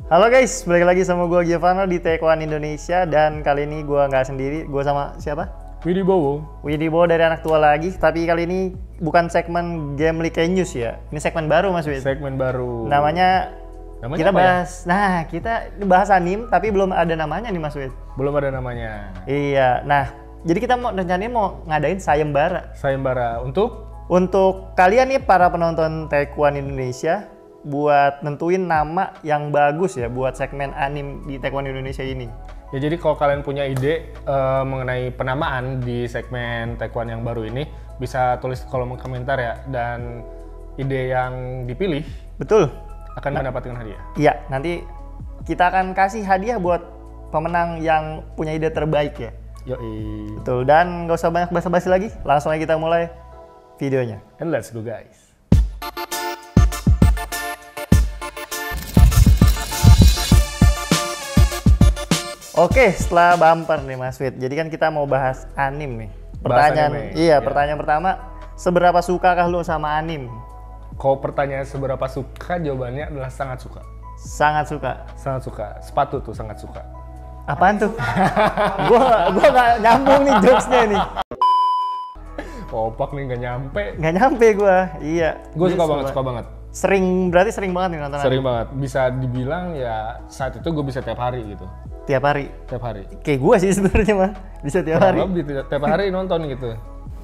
Halo guys, balik lagi sama gue Giovanno di Taekwondo Indonesia. Dan kali ini gue nggak sendiri, gue sama siapa? Widibowo. Widibowo dari Anak Tua lagi. Tapi kali ini bukan segmen Game League News ya. Ini segmen baru Mas Wid. Segmen baru. Namanya kita bahas, ya? nah kita bahas anime tapi belum ada namanya nih Mas Wid. Belum ada namanya. Iya, nah jadi kita rencananya mau ngadain sayembara. Sayembara Untuk kalian nih para penonton Taekwondo Indonesia, buat nentuin nama yang bagus ya buat segmen anime di Taekwondo Indonesia ini. Ya jadi kalau kalian punya ide mengenai penamaan di segmen Taekwondo yang baru ini, bisa tulis di kolom komentar ya. Dan ide yang dipilih Betul. akan mendapatkan hadiah. Iya, nanti kita akan kasih hadiah buat pemenang yang punya ide terbaik ya. Yoi. Betul, dan nggak usah banyak basa-basi lagi, langsung aja kita mulai videonya. And let's go guys. Oke, setelah bumper nih Mas Wid, jadi kan kita mau bahas anime nih. Pertanyaan, anime. iya, Ya. pertanyaan pertama, seberapa sukakah lu sama anime? Kalau pertanyaan seberapa suka, jawabannya adalah sangat suka. Sangat suka. Sangat suka. Sepatu tuh sangat suka. Apaan tuh? gua nggak nyambung nih jokesnya nih. Opak nih nggak nyampe. Nggak nyampe gua, iya. Gue Jadi suka banget. Berarti sering banget nih nonton Sering anime? banget. Bisa dibilang ya saat itu gue bisa tiap hari gitu. Tiap hari? Tiap hari. Kayak gua sih sebenarnya mah, bisa tiap hari. Lebih tiap hari nonton gitu.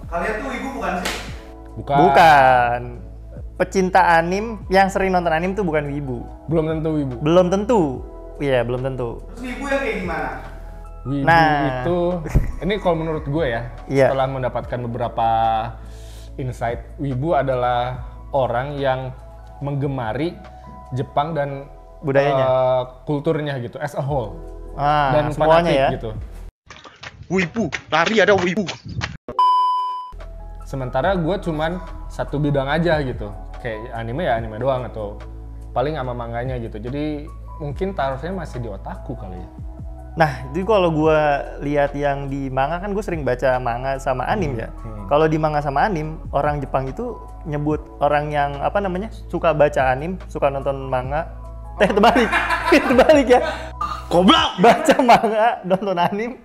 Kalian tuh ibu bukan sih? Bukan. Pecinta anime yang sering nonton anime tuh bukan wibu. Belum tentu wibu. Belum tentu. Iya, belum tentu. Terus ibu yang kayak gimana? Wibu Nah. itu, ini kalau menurut gue ya, Iya. setelah mendapatkan beberapa insight, wibu adalah orang yang menggemari Jepang dan Budayanya. Kulturnya gitu, as a whole. Ah, Dan semuanya fanatik ya. gitu. Wibu, lari ada wibu. Sementara gue cuman satu bidang aja gitu, kayak anime ya anime doang atau paling sama manganya gitu. Jadi mungkin taruhnya masih di otakku kali ya. Nah, jadi kalau gue lihat yang di manga kan gue sering baca manga sama anime ya. Kalau di manga sama anime, orang Jepang itu nyebut orang yang apa namanya suka baca anime, suka nonton manga. Terbalik, terbalik ya. Goblok! Baca manga, nonton anime,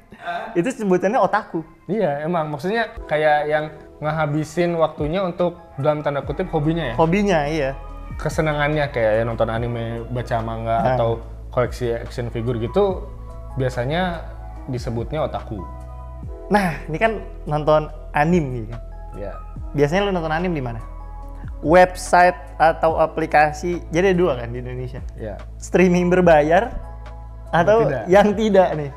itu sebutannya otaku. Iya, emang maksudnya kayak yang ngehabisin waktunya untuk dalam tanda kutip hobinya ya. Hobinya, iya. Kesenangannya kayak ya nonton anime, baca manga atau koleksi action figure gitu biasanya disebutnya otaku. Nah, ini kan nonton anime gitu. Ya. Biasanya lu nonton anime di mana? Website atau aplikasi, jadi ada dua kan di Indonesia. Ya. Streaming berbayar atau tidak. yang tidak nih?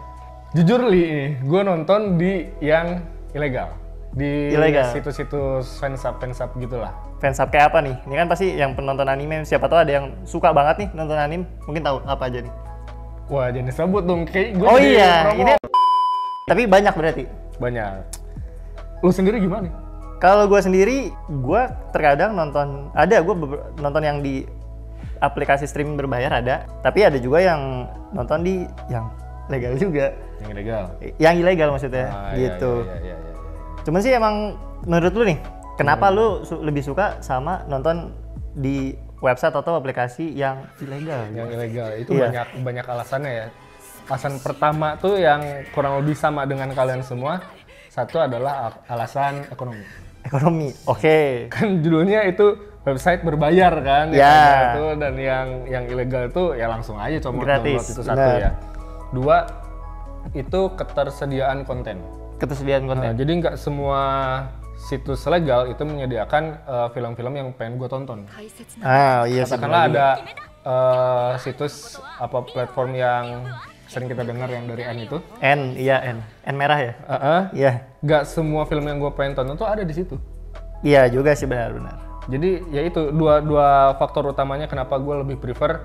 Jujur Li, gue nonton di yang ilegal. Di Ilegal. situs-situs fansub gitulah. Fansub kayak apa nih? Ini kan pasti yang penonton anime, siapa tahu ada yang suka banget nih nonton anime, mungkin tahu apa aja nih. Wah, jangan disebut dong, kayak gue Oh iya, ini tapi banyak berarti. banyak. Lu sendiri gimana? Kalau gue sendiri, gue terkadang nonton, nonton yang di aplikasi streaming berbayar ada, tapi ada juga yang nonton di yang legal juga. Yang ilegal. Yang ilegal maksudnya, Iya, gitu. Iya. Cuman sih emang menurut lu nih, kenapa lu lebih suka sama nonton di website atau aplikasi yang ilegal? Yang ilegal itu Iya. banyak alasannya ya. Alasan pertama tuh yang kurang lebih sama dengan kalian semua. Satu adalah alasan ekonomi. Ekonomi, oke. Kan judulnya itu website berbayar kan, Ya. yang itu dan yang ilegal itu ya langsung aja download Gratis, itu satu benar. ya. Dua, itu ketersediaan konten. Ketersediaan konten. Nah, jadi nggak semua situs legal itu menyediakan film-film yang pengen gue tonton. Ah iya sih. Katakanlah benar juga. ada situs apa platform yang sering kita dengar yang dari N itu. N, iya N merah ya? Iya. Nggak semua film yang gue pengen tonton tuh ada di situ. Iya juga sih benar-benar. Jadi ya itu dua faktor utamanya kenapa gue lebih prefer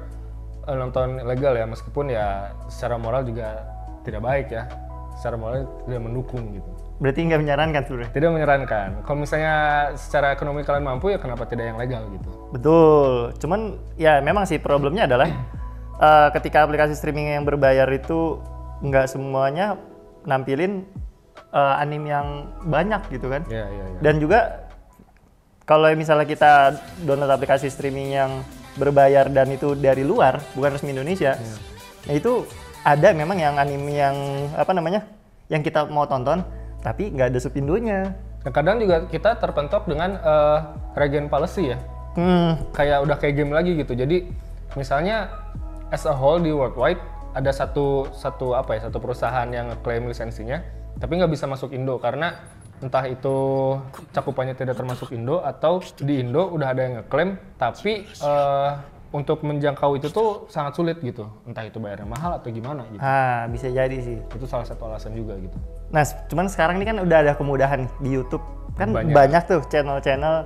nonton legal ya, meskipun ya secara moral juga tidak baik ya, secara moral tidak mendukung gitu. Berarti nggak menyarankan sebenarnya? Tidak menyarankan. Kalau misalnya secara ekonomi kalian mampu ya kenapa tidak yang legal gitu. Betul. Cuman ya memang sih problemnya adalah ketika aplikasi streaming yang berbayar itu nggak semuanya nampilin anime yang banyak gitu kan. Iya. Dan juga kalau misalnya kita download aplikasi streaming yang berbayar dan itu dari luar, bukan resmi Indonesia. Nah itu ada memang yang anime yang apa namanya, yang kita mau tonton, tapi nggak ada subindonya. Nah, kadang juga kita terpentok dengan region policy ya. Kayak udah kayak game lagi gitu. Jadi misalnya as a whole di worldwide ada satu perusahaan yang klaim lisensinya, tapi nggak bisa masuk Indo karena entah itu cakupannya tidak termasuk Indo atau di Indo udah ada yang ngeklaim, tapi untuk menjangkau itu tuh sangat sulit gitu. Entah itu bayarnya mahal atau gimana gitu. Bisa jadi sih. Itu salah satu alasan juga gitu. Nah, cuman sekarang ini kan udah ada kemudahan di YouTube. Kan banyak tuh channel-channel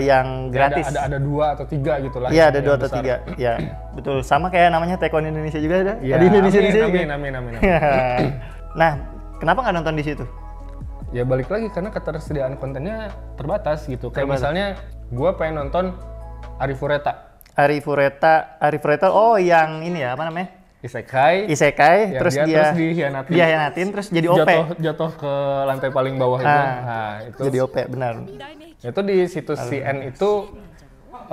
yang gratis. Ada 2 atau 3 gitu lah. Iya, ada 2 atau 3. Ya, betul. Sama kayak namanya Taekwondo Indonesia juga ada. Ya, Ada Indonesia amin. Nah, kenapa nggak nonton di situ? Ya balik lagi karena ketersediaan kontennya terbatas gitu. Kayak misalnya gue pengen nonton Arifureta. Arifureta, oh yang ini ya, apa namanya? Isekai, terus dia dihianatin, terus jadi OP. Jatuh ke lantai paling bawah itu. Nah, itu jadi OP, benar. Itu di situs CN itu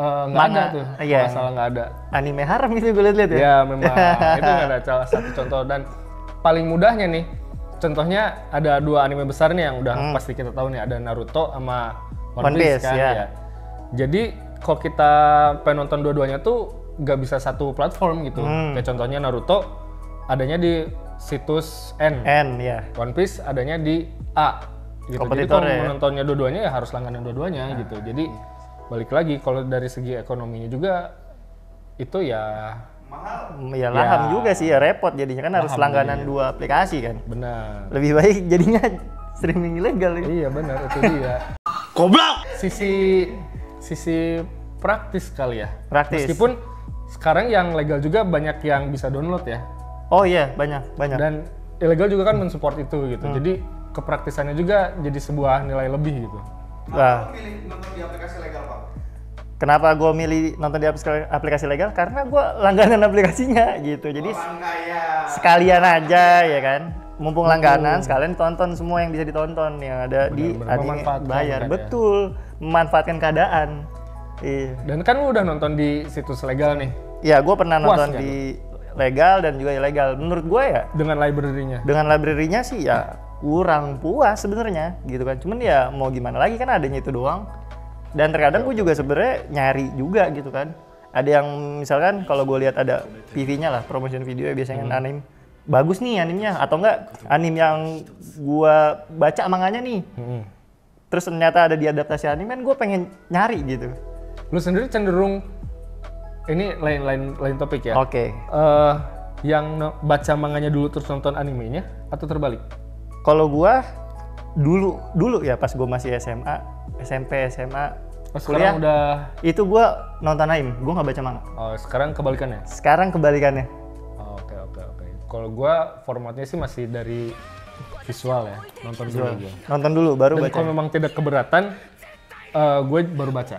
nggak ada tuh, iya. masalah nggak ada. Anime haram itu gue lihat ya. Ya memang itu nggak ada salah satu contoh, dan paling mudahnya nih, contohnya ada 2 anime besar nih yang udah pasti kita tahu nih, ada Naruto sama One Piece kan ya. Jadi kalau kita pengen nonton dua-duanya tuh nggak bisa satu platform gitu. Kayak contohnya Naruto adanya di situs N ya. One Piece adanya di A gitu. Jadi kalau menontonnya dua-duanya ya harus langganan dua-duanya gitu. Jadi balik lagi kalau dari segi ekonominya juga itu ya Mahal. Ya laham juga sih, ya repot jadinya kan harus langganan 2 aplikasi kan. Benar. Lebih baik jadinya streaming ilegal ya. Iya benar, itu dia. Goblok. Sisi praktis kali ya. Praktis. Meskipun sekarang yang legal juga banyak yang bisa download ya. Oh iya, banyak. Dan ilegal juga kan mensupport itu gitu. Jadi kepraktisannya juga jadi sebuah nilai lebih gitu. Kenapa lu milih nonton di aplikasi legal, Pak? Kenapa gue milih nonton di aplikasi legal? Karena gue langganan aplikasinya gitu. Jadi sekalian aja ya kan. Mumpung langganan, sekalian tonton semua yang bisa ditonton yang ada di anime bayar. Betul, memanfaatkan keadaan. Iya. Dan kan lu udah nonton di situs legal nih. Iya, gue pernah nonton kan? di legal dan juga ilegal. Menurut gue ya. Dengan library-nya. Dengan library-nya sih ya kurang puas sebenarnya gitu kan. Cuman ya mau gimana lagi kan adanya itu doang. Dan terkadang gue juga sebenarnya nyari juga gitu kan. Ada yang misalkan kalau gue lihat ada PV-nya lah, promotion video ya biasanya anime. Bagus nih animenya atau enggak anime yang gue baca manganya nih. Terus ternyata ada di adaptasi anime kan gue pengen nyari gitu. Lu sendiri cenderung ini lain topik ya. Oke. Yang baca manganya dulu terus nonton animenya atau terbalik? Kalau gua dulu ya pas gua masih SMA, SMP, SMA, kuliah sekarang udah itu gua nonton anime, gua nggak baca manga. Oh, sekarang kebalikannya. Sekarang kebalikannya. Oh, oke. Kalau gua formatnya sih masih dari visual ya, nonton dulu gua. Nonton dulu baru Dan baca. kalau memang tidak keberatan, gue baru baca.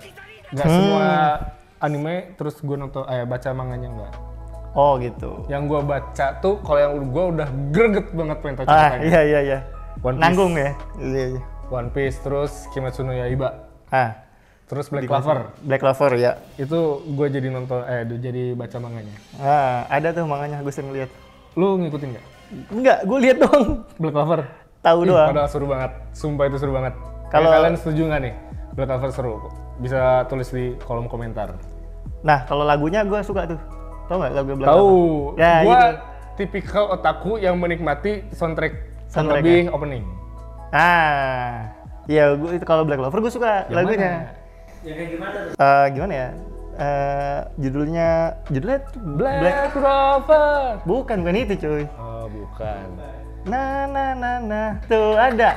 Nggak semua anime terus gue nonton baca manganya enggak. Oh gitu. Yang gue baca tuh kalau yang gue udah greget banget pengen tahu ceritanya. Iya. One Piece. Nanggung ya. Iya. One Piece, terus Kimetsu no Yaiba. Terus Black Clover. Black Clover ya. Itu gue jadi nonton jadi baca manganya. Ada tuh manganya gue sering lihat. Lu ngikutin nggak? Enggak, gue lihat dong. Black Clover. Tahu doang. Padahal seru banget. Sumpah itu seru banget. Kalau kalian setuju nggak nih? Black Clover seru. Bisa tulis di kolom komentar. Nah, kalau lagunya gue suka tuh. Tahu nggak lagu Black Clover? Tahu. Ya, gue itu. tipikal otaku yang menikmati soundtrack Soundtrack-nya. terlebih opening. Iya, gue itu kalau Black Clover gue suka Yang lagunya. mana? Ya kayak gimana tuh? Gimana ya? Judulnya tuh Black Clover. Bukan itu cuy. Oh, bukan. Nah. Tuh ada.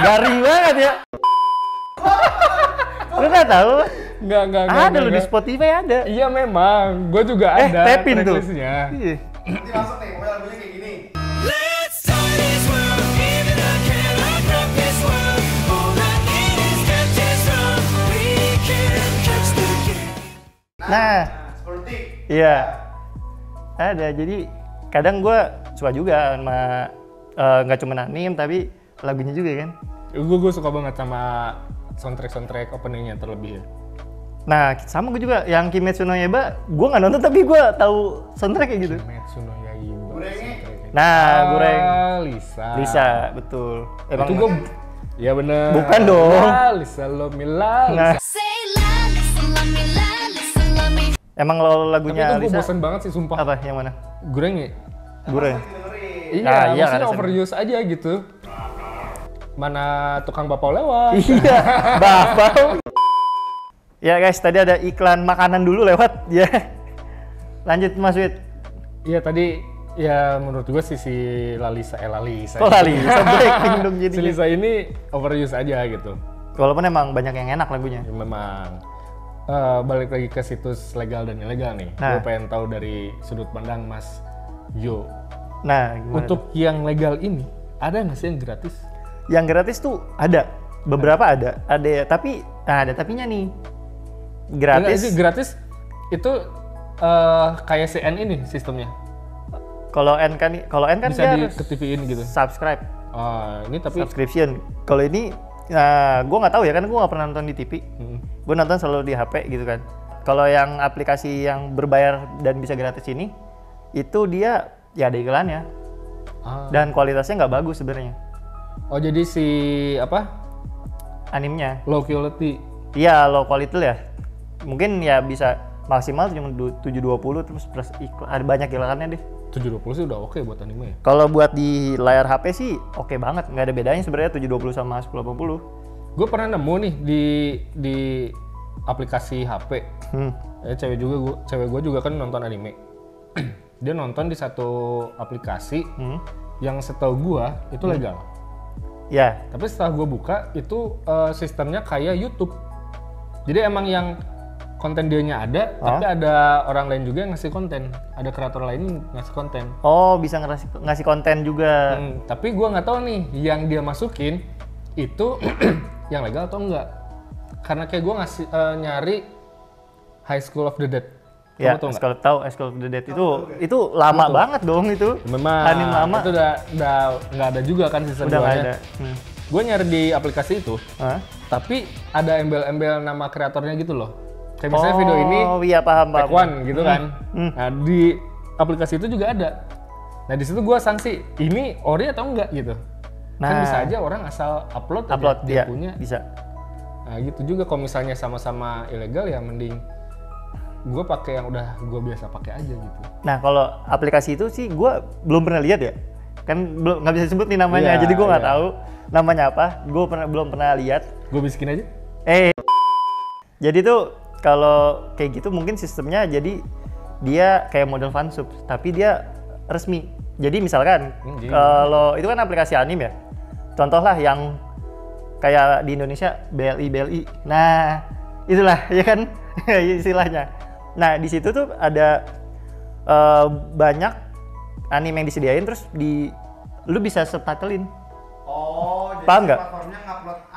Garing banget ya. Lu nggak tahu? Enggak. Ada lu di Spotify ada. Iya memang, gue juga ada tapin tuh. tracklistnya. Iya. Nanti masuk nih, pokoknya lagunya kayak gini. Let's start this world, even I cannot rock this world. All I need is catches from, we can catch the game. Nah, Seperti iya. Ada. Jadi kadang gue suka juga sama nggak cuma anime tapi lagunya juga kan. Gue suka banget sama soundtrack openingnya terlebih ya. Nah, sama gue juga yang Kimetsu no Yaiba, gue nggak nonton tapi gue tahu soundtrack kayak gitu. Kimetsu no Yaiba. Gorengnya. Nah, goreng. Lisa. Lisa, betul. Emang Itu gue, ya bener. Bukan dong. Lisa lo Mila. Nah, Say la, listen, love me, la, listen, love me. emang lo Tapi lagunya itu gue Lisa bosen banget sih sumpah. apa yang mana? Goreng ya? Goreng. Dengerin. Iya, Nah, iya, maksudnya karena overuse aja gitu. Mana tukang bapau lewat. Iya, bapau. Ya guys, tadi ada iklan makanan dulu lewat ya. Lanjut Mas Wid. Iya tadi ya menurut gue sih si Lalisa. Kok lali? Blackpink dong Si jadi. Lisa ini overuse aja gitu. Walaupun emang banyak yang enak lagunya. Ya, memang balik lagi ke situs legal dan ilegal nih. Nah. Gue pengen tahu dari sudut pandang Mas Yo. Nah, gimana Untuk yang legal ini ada nggak sih yang gratis? tuh? Yang gratis tuh ada. Beberapa ada. Ada tapi ada tapinya nih. Enggak Gratis. sih gratis itu kayak CN ini sistemnya. Kalau N kan Bisa dia di harus ke TV-in gitu. subscribe, Ini tapi subscription. Kalau ini gue nggak tahu ya kan gue nggak pernah nonton di TV. Gue nonton selalu di HP gitu kan. Kalau yang aplikasi yang berbayar dan bisa gratis ini, itu dia ya ada iklannya dan kualitasnya nggak bagus sebenarnya oh jadi si apa animnya. low quality. Iya low quality ya. Mungkin ya bisa maksimal cuma 720 terus plus iklan, ada banyak iklannya deh. 720 sih udah oke buat anime ya. Kalau buat di layar HP sih oke banget, nggak ada bedanya sebenarnya 720 sama 1080. Gue pernah nemu nih di aplikasi HP. Cewek gue juga kan nonton anime. Dia nonton di satu aplikasi yang setahu gue itu legal. Ya, Tapi setelah gue buka itu sistemnya kayak YouTube. Jadi emang yang konten dianya ada, tapi ada orang lain juga yang ngasih konten. Ada kreator lain yang ngasih konten. oh bisa ngasih konten juga. Tapi gue nggak tahu nih yang dia masukin itu yang legal atau enggak. Karena kayak gue nyari High School of the Dead. Ya, Kamu tahu nggak? kalau tahu School of the Dead itu lama banget dong itu. Memang Anime lama. itu udah nggak ada juga kan season Udah nggak 2-nya. ada. Gue nyari di aplikasi itu, Hah? tapi ada embel-embel nama kreatornya gitu loh. Kayak misalnya video ini Oh iya paham. Take One gitu kan. Nah di aplikasi itu juga ada. Nah di situ gue sanksi ini ori atau enggak gitu. Kan Nah. bisa aja orang asal upload aja Upload dia ya, punya. bisa. Nah gitu juga kalau misalnya sama-sama ilegal ya mending gue pakai yang udah gue biasa pakai aja gitu. Nah kalau aplikasi itu sih gue belum pernah lihat ya. Kan belum nggak bisa disebut nih namanya, Iya, jadi gue nggak iya. tahu namanya apa. Gue belum pernah lihat. Gue bisikin aja. Jadi tuh kalau kayak gitu mungkin sistemnya jadi dia kayak model fansub, tapi dia resmi. Jadi misalkan jadi kalau itu kan aplikasi anime ya. Contoh lah yang kayak di Indonesia BLI. Nah, itulah ya kan istilahnya. Nah, di situ tuh ada banyak anime yang disediain terus lu bisa subtitlein. Oh, jadi Paham nggak? platformnya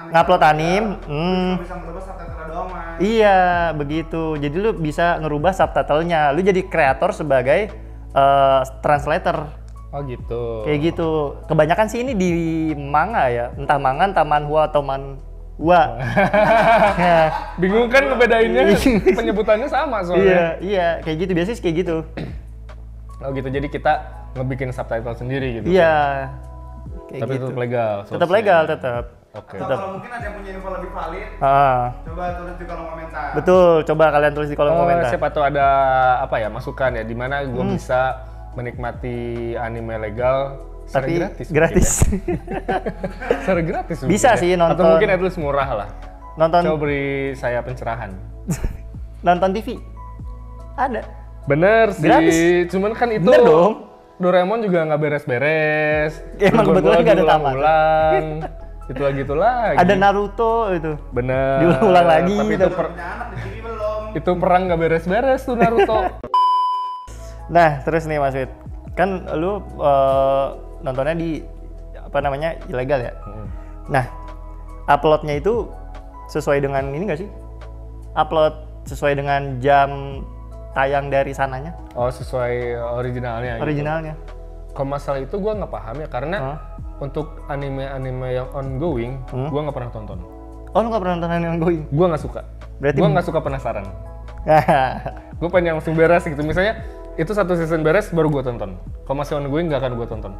Ngupload anime, Cuma bisa merubah subtitle doang, Mas. Iya, begitu. Jadi lu bisa ngerubah subtitlenya. Lu jadi kreator sebagai translator. Oh gitu. Kayak gitu. Kebanyakan sih ini di manga ya. Entah manga, entah manhwa atau manhwa. Ya, Bingung kan ngebedainnya penyebutannya sama iya, soalnya. iya, kayak gitu. Biasanya sih kayak gitu. Oh gitu. Jadi kita ngebikin subtitle sendiri gitu. Iya. Kayak Tapi gitu. tetap legal. Tetap solusinya. legal, tetap. Oke. Atau kalau mungkin ada yang punya info lebih valid, coba tulis di kolom komentar. Betul. Coba kalian tulis di kolom komentar. Siapa tahu ada apa ya masukan ya di mana gue bisa menikmati anime legal secara Tapi gratis. gratis. mungkin ya. Secara gratis mungkin Bisa ya. sih nonton. Atau mungkin at least murah lah. Nonton Coba beri saya pencerahan. nonton TV. Ada. Bener sih. Gratis. Cuman kan itu Bener dong. Doraemon juga nggak beres-beres. Emang kebetulan nggak ada tamat. Ulang. Itu lagi. Ada Naruto itu. Bener. Diulang lagi. Tapi itu, Udah punya anak di sini belum? itu perang nggak beres-beres tuh Naruto. Nah, terus nih Mas Wid. Kan lu nontonnya di apa namanya? Ilegal ya. Nah, uploadnya itu sesuai dengan ini nggak sih? Upload sesuai dengan jam tayang dari sananya, Oh sesuai originalnya. gitu. originalnya. Kalau masalah itu gue nggak paham ya karena untuk anime-anime yang ongoing gue nggak pernah tonton. Oh, lu nggak pernah nonton anime ongoing? Gue nggak suka. Berarti Gue nggak suka penasaran. Gue pengen langsung beres gitu. Misalnya itu satu season beres baru gue tonton. Kalau masih ongoing nggak akan gue tonton.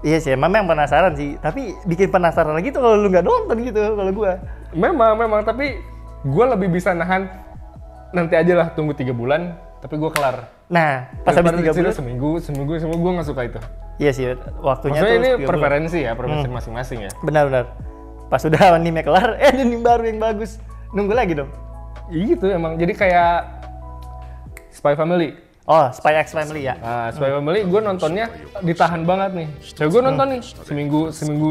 Iya sih, memang penasaran sih. Tapi bikin penasaran lagi tuh kalau lu nggak nonton gitu kalau gua. Memang. Tapi gue lebih bisa nahan. Nanti aja lah, tunggu 3 bulan. Tapi gue kelar. Nah, pas habis 3 bulan. Seminggu gue nggak suka itu. Iya sih, waktunya Maksudnya tuh ini 3 bulan. preferensi ya, preferensi masing-masing ya. Benar. Pas udah anime kelar, anime baru yang bagus. Nunggu lagi dong. Iya gitu emang. Jadi kayak Spy Family. Oh, Spy X Family ya. Nah, Spy Family gue nontonnya ditahan banget nih. Coba gue nonton nih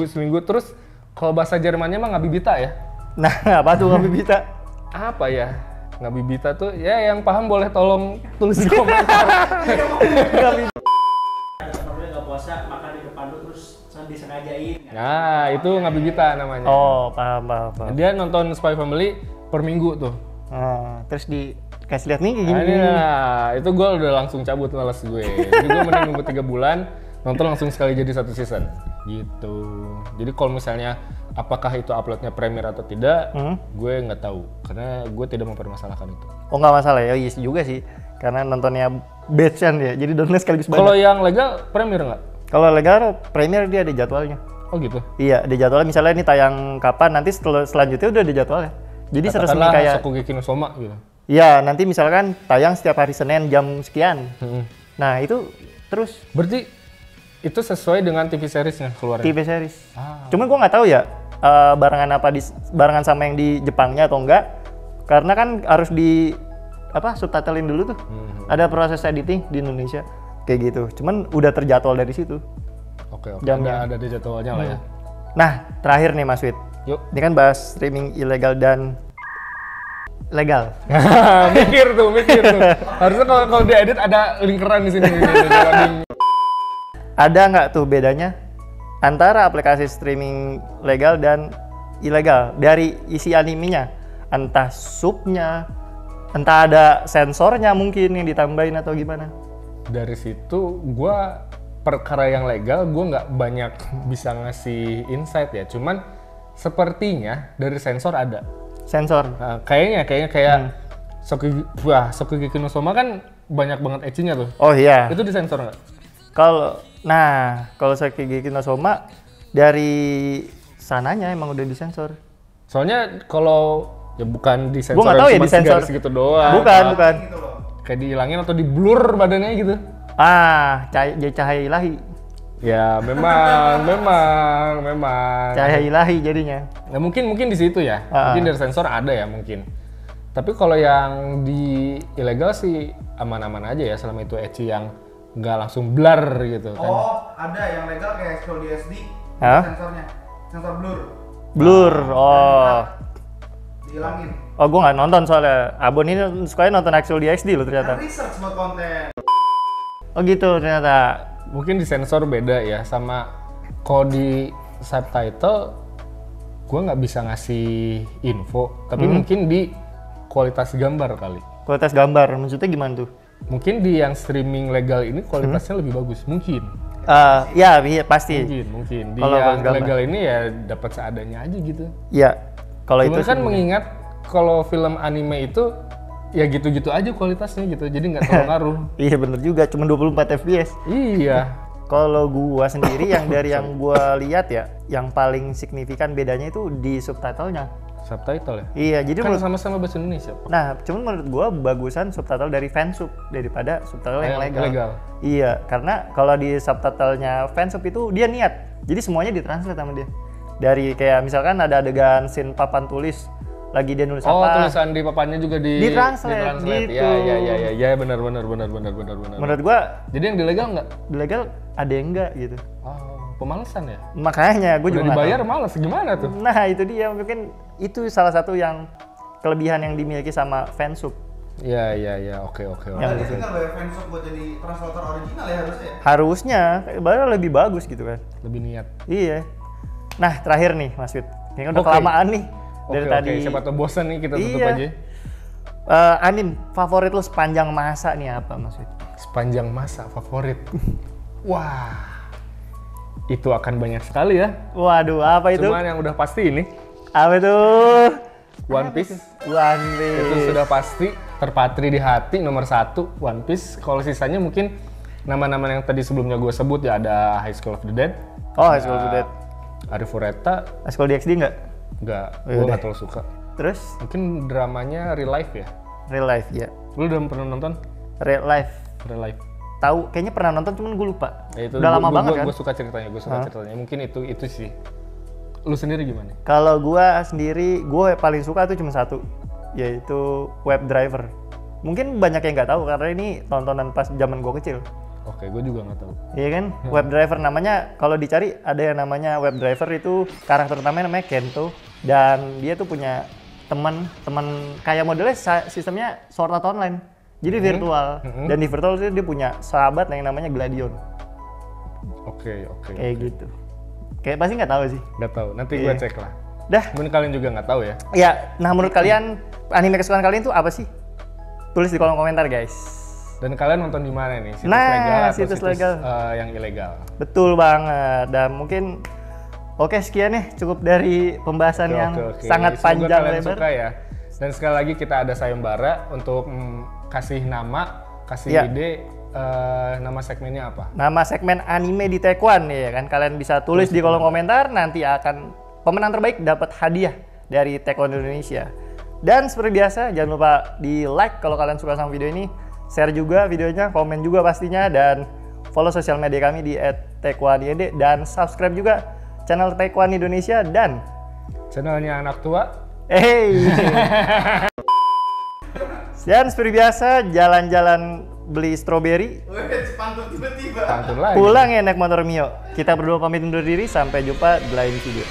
seminggu terus kalau bahasa Jermannya mah Ngabibita ya. Nah, apa tuh Ngabibita? Apa ya? Ngabibita tuh ya yang paham boleh tolong tulis di komentar. Normalnya nggak puasa makan di depan lu terus disengajain. Nah, itu Ngabibita namanya. Oh, paham. Dia nonton Spy Family per minggu tuh. Terus dikasih lihat nih kayak Nah, gini. itu gue udah langsung cabut malas gue. Jadi gue mending nunggu 3 bulan, nonton langsung sekali jadi 1 season. Gitu. Jadi kalau misalnya apakah itu uploadnya Premiere atau tidak, gue nggak tahu. Karena gue tidak mempermasalahkan itu. Oh, nggak masalah ya. Iya juga sih. Karena nontonnya batch-an ya. Jadi download sekaligus banyak. Kalau yang legal Premiere nggak? Kalau legal Premiere dia ada jadwalnya. Oh gitu? Iya, ada jadwalnya. Misalnya ini tayang kapan, nanti selanjutnya udah ada jadwalnya. Jadi resmi Katakanlah kayak Shokugeki no Soma gitu. iya, nanti misalkan tayang setiap hari Senin jam sekian. Nah, itu terus Berarti itu sesuai dengan TV seriesnya keluarnya? TV series. Cuman gua nggak tahu ya barengan sama yang di Jepangnya atau enggak. Karena kan harus di subtitlein dulu tuh. Ada proses editing di Indonesia kayak gitu. Cuman udah terjadwal dari situ. Oke. Jamnya. Ada jadwalnya lah ya. Nah, terakhir nih Mas Wid. Yuk. Ini kan bahas streaming ilegal dan legal. mikir tuh. Harusnya kalau diedit ada linkeran di sini. Ada nggak tuh bedanya antara aplikasi streaming legal dan ilegal dari isi animenya? Entah subnya, entah ada sensornya mungkin yang ditambahin atau gimana? Dari situ gue perkara yang legal gue nggak banyak bisa ngasih insight ya. Cuman sepertinya dari sensor ada. Sensor. Nah, kayaknya kayak Shokugeki no Soma kan banyak banget ecchinya tuh. Oh iya. Itu disensor nggak? Kalau Shokugeki no Soma dari sananya emang udah disensor. Soalnya kalau ya bukan disensor, Gua nggak tahu ya cuma disensor. segaris gitu doang. Bukan. Gitu Kayak dihilangin atau di blur badannya gitu. Cahaya ilahi. Ya memang. Cahaya ilahi jadinya. Nah, mungkin di situ ya. Mungkin dari sensor ada ya mungkin. Tapi kalau yang di ilegal sih aman-aman aja ya selama itu ecchi yang nggak langsung blur gitu kan. Oh, ada yang legal kayak Xcode SD, Hah? sensornya, sensor blur, Blur. Oh. dihilangin. Oh, gue nggak nonton soalnya. Abon ini sukanya nonton Axel di XD loh ternyata. Kan research buat konten. Oh gitu ternyata. Mungkin di sensor beda ya sama kalau di subtitle gue nggak bisa ngasih info. Tapi mungkin di kualitas gambar kali. Kualitas gambar, maksudnya gimana tuh? Mungkin di yang streaming legal ini kualitasnya lebih bagus, mungkin. Ya, pasti. Mungkin. Di Kalau yang gambar. legal ini ya dapat seadanya aja gitu. Iya. Kalau itu Cuman kan sih mengingat kalau film anime itu ya gitu-gitu aja kualitasnya gitu, jadi nggak terlalu ngaruh. iya bener juga, cuma 24 fps. Iya. Kalau gua sendiri yang dari yang gua lihat ya, yang paling signifikan bedanya itu di subtitlenya. Subtitle ya? Iya, jadi Kan menurut, sama-sama bahasa Indonesia. Pak. nah, cuman menurut gua bagusan subtitle dari fansub daripada subtitle yang legal. Iya, karena kalau di subtitlenya fansub itu dia niat, jadi semuanya ditranslate sama dia. Dari kayak misalkan ada adegan scene papan tulis lagi dia nulis Oh, apa. tulisan di papannya juga Ditranslate, gitu. Ya, benar. Menurut gua Jadi yang di legal nggak? di legal ada yang enggak gitu. Oh, pemalesan ya? Makanya gua Udah juga nggak dibayar tahu. males, gimana tuh? Nah, itu dia mungkin itu salah satu yang kelebihan yang dimiliki sama fansub. Iya, oke. Yang Berarti gitu. tinggal bayar fansub buat jadi translator original ya harusnya ya? Harusnya bahkan lebih bagus gitu kan. Lebih niat. Iya. Nah, terakhir nih Mas Fit. Kayaknya udah Oke. kelamaan nih dari Oke, tadi. siapa tahu bosan nih kita tutup Iya. aja. Anim, favorit lu sepanjang masa nih apa Mas Fit? Sepanjang masa favorit. Wah. Itu akan banyak sekali ya. Waduh, apa itu? Cuman yang udah pasti ini Apa itu? One Piece. One Piece. Itu sudah pasti terpatri di hati nomor 1 One Piece. Kalau sisanya mungkin nama-nama yang tadi sebelumnya gue sebut ya, ada High School of the Dead. Oh, High School of the Dead. Arifureta. High School DxD nggak? Enggak, Oh, gue yaudah. nggak terlalu suka. Terus Mungkin dramanya Real Life ya. Real Life ya. Lu udah pernah nonton Real Life. Real Life? Tahu, kayaknya pernah nonton cuman gue lupa. Ya, itu Udah lama banget kan? Gue suka ceritanya, Mungkin itu sih. Lu sendiri gimana? Kalau gua sendiri, gue paling suka tuh cuma satu, yaitu Web Driver. Mungkin banyak yang nggak tahu karena ini tontonan pas zaman gue kecil. Oke, gue juga nggak tahu. Iya kan? Web Driver namanya, kalau dicari ada yang namanya Web Driver, itu karakter utamanya namanya Kento, dan dia tuh punya teman kayak modelnya sistemnya Sword Art Online. Jadi virtual. Dan di virtual itu dia punya sahabat yang namanya Gladion. Oke. Kayak gitu. Kayak pasti nggak tahu sih. Nggak tahu. Nanti gue Iya. cek lah. Dah. Mungkin kalian juga nggak tahu ya. Ya, nah menurut kalian anime kesukaan kalian tuh apa sih? Tulis di kolom komentar, guys. Dan kalian nonton di mana nih? Situs Nah, legal atau situs legal. Yang ilegal? Betul banget. Dan mungkin oke, sekian nih, cukup dari pembahasan yang sangat Semoga panjang kalian lebar. suka ya. Dan sekali lagi kita ada sayembara untuk kasih nama, kasih Ya. ide, nama segmennya apa? Nama segmen anime di Taekwon ya kan. Kalian bisa tulis di kolom komentar, nanti akan pemenang terbaik dapat hadiah dari Taekwon Indonesia. Dan seperti biasa, jangan lupa di like kalau kalian suka sama video ini, share juga videonya, komen juga pastinya, dan follow sosial media kami di @taekwonid, dan subscribe juga channel Taekwon Indonesia dan Channelnya anak tua. hey. Dan seperti biasa, jalan-jalan beli stroberi, Wih, pantun tiba-tiba. Pantun lagi. pulang ya naik motor Mio. Kita berdua pamit undur diri, sampai jumpa di lain video.